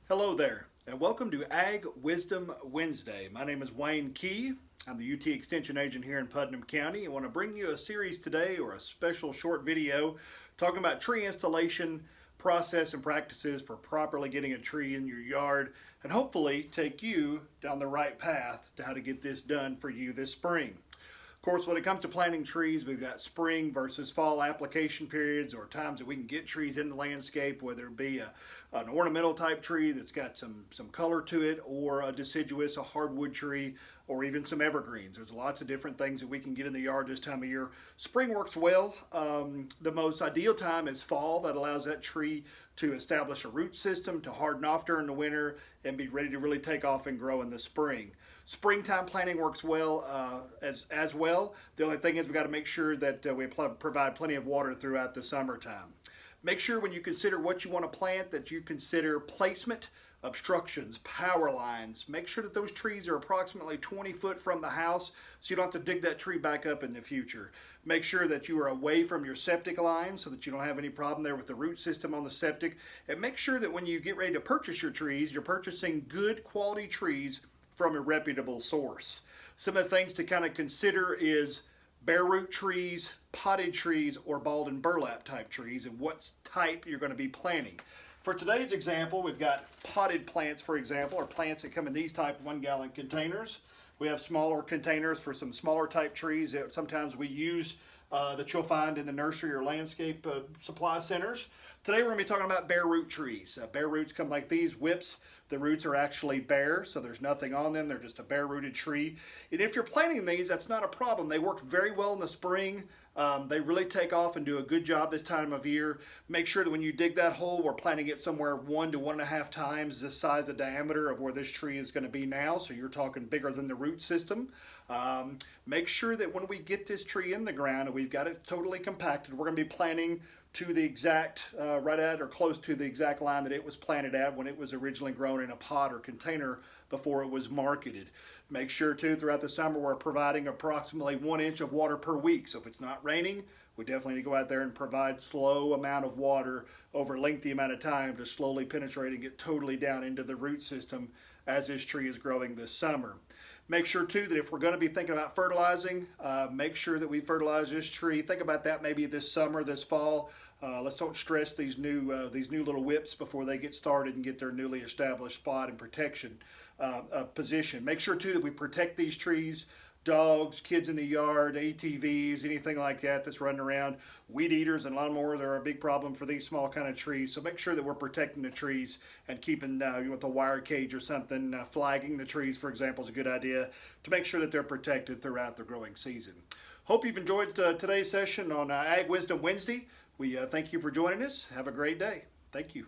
Hello there, and welcome to Ag Wisdom Wednesday. My name is Wayne Key. I'm the UT Extension Agent here in Putnam County. I want to bring you a series today, or a special short video, talking about tree installation process and practices for properly getting a tree in your yard, and hopefully take you down the right path to how to get this done for you this spring. Of course, when it comes to planting trees, we've got spring versus fall application periods, or times that we can get trees in the landscape, whether it be an ornamental type tree that's got some color to it, or a deciduous, a hardwood tree, or even some evergreens. There's lots of different things that we can get in the yard this time of year. Spring works well. The most ideal time is fall. That allows that tree to establish a root system, to harden off during the winter, and be ready to really take off and grow in the spring. Springtime planting works well as well. The only thing is we got to make sure that we provide plenty of water throughout the summertime. Make sure when you consider what you want to plant that you consider placement, obstructions, power lines. Make sure that those trees are approximately 20 foot from the house so you don't have to dig that tree back up in the future. Make sure that you are away from your septic line so that you don't have any problem there with the root system on the septic. And make sure that when you get ready to purchase your trees, you're purchasing good quality trees from a reputable source. Some of the things to kind of consider is bare root trees, potted trees, or balled and burlap type trees, and what type you're going to be planting. For today's example, we've got potted plants, for example, or plants that come in these type 1-gallon containers. We have smaller containers for some smaller type trees that sometimes we use that you'll find in the nursery or landscape supply centers. Today we're going to be talking about bare root trees. Bare roots come like these, whips. The roots are actually bare, so there's nothing on them. They're just a bare rooted tree. And if you're planting these, that's not a problem. They work very well in the spring. They really take off and do a good job this time of year. Make sure that when you dig that hole, we're planting it somewhere 1 to 1.5 times the size, the diameter of where this tree is going to be now. So you're talking bigger than the root system. Make sure that when we get this tree in the ground and we've got it totally compacted, we're going to be planting to the exact, right at or close to the exact line that it was planted at when it was originally grown in a pot or container before it was marketed. Make sure too throughout the summer we're providing approximately 1 inch of water per week. So if it's not raining, we definitely need to go out there and provide slow amount of water over a lengthy amount of time to slowly penetrate and get totally down into the root system as this tree is growing this summer. Make sure too that if we're going to be thinking about fertilizing, make sure that we fertilize this tree. Think about that maybe this summer, this fall. Let's don't stress these new little whips before they get started and get their newly established spot and protection position. Make sure too that we protect these trees. Dogs, kids in the yard, ATVs, anything like that that's running around. Weed eaters and lawnmowers are a big problem for these small kind of trees. So make sure that we're protecting the trees and keeping with a wire cage or something, flagging the trees, for example, is a good idea to make sure that they're protected throughout the growing season. Hope you've enjoyed today's session on Ag Wisdom Wednesday. We thank you for joining us. Have a great day. Thank you.